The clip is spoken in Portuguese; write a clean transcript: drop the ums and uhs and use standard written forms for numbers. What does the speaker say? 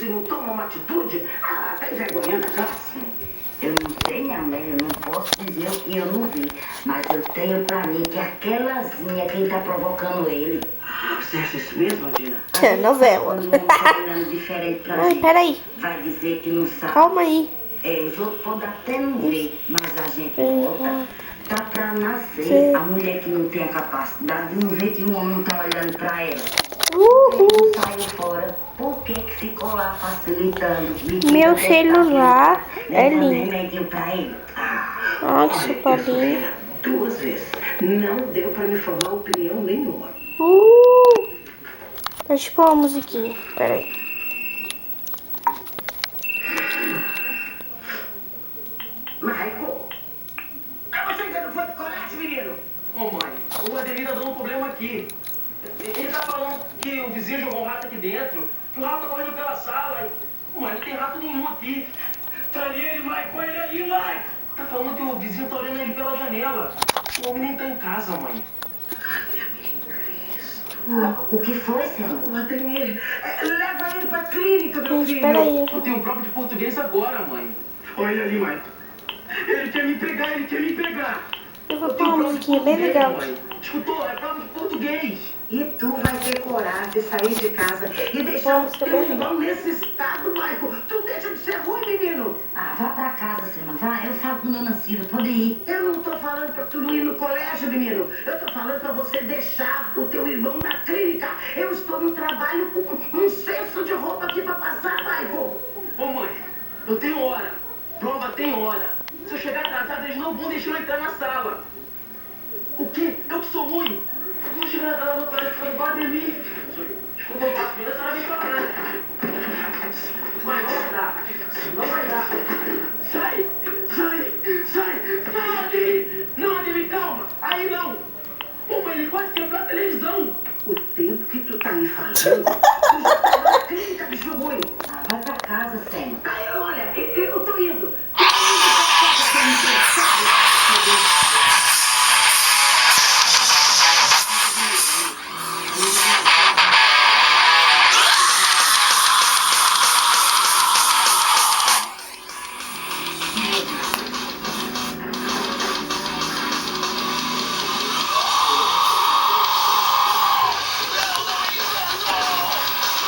isso e não toma uma atitude? Ah, tá envergonhando a classe. Eu não sei, minha mãe, eu não posso dizer o que eu não vi. Mas eu tenho pra mim que aquelazinha é quem tá provocando ele. Você acha isso mesmo, Dina? É novela. Quando um tá olhando diferente pra Ai, gente, peraí. vai dizer que não sabe. Calma aí. É, os outros podem até não ver, mas a gente volta. Tá pra nascer. A mulher que não tem a capacidade de não ver que o homem não tá olhando pra ela. Não saiu fora. Por que que ficou lá facilitando? Meu celular é Levando lindo. remedinho pra ele? Ai, que Olha, super eu fui lindo. ver 2 vezes. Não deu pra me formar opinião nenhuma. Deixa eu pôr uma musiquinha. Peraí. Michael! Mas você ainda não foi pro colégio, menino? Ô, mãe, o Ademir tá dando um problema aqui. Ele tá falando que o vizinho jogou um rato aqui dentro, que o rato tá correndo pela sala. Mãe, não tem rato nenhum aqui. Tá ali ele, Mike, olha ele ali, Mike! Tá falando que o vizinho tá olhando ele pela janela. O homem nem tá em casa, mãe. O que foi, senhor? O Ademir, leva ele pra clínica, meu Gente, filho. peraí. Eu tenho prova de português agora, mãe. Olha ali, Mike. Ele quer me pegar, ele quer me pegar. Eu vou pôr uma musiquinha bem legal. Mãe. Escutou? É prova de português. E tu vai ter coragem de sair de casa e deixar o teu irmão nesse estado, Michael? Tu deixa de ser ruim, menino. Ah, vá pra casa, Senna. Vá, eu falo com Dona Silvia, pode ir. Eu não tô falando pra tu não ir no colégio, menino. Eu tô falando pra você deixar o teu irmão na clínica. Eu estou no trabalho com um cesto de roupa aqui pra passar, Michael. Ô, mãe, eu tenho hora. Prova tem hora. Se eu chegar atrasado, eles não vão deixar eu entrar na sala. O quê? Eu que sou ruim? Eu vou chegar atrasado no colégio para o Ademir. Desculpa, filha, a senhora vem pra Mãe, não vai dar. Não vai dar. Sai! Sai! Sai! Não, Ademir! Não, Ademir, calma! Aí não! Pô, mãe, ele quase quebrou a televisão. O tempo que tu tá me falando, tu já tá na clínica, bicho ruim. Ah, vai pra casa, Senna.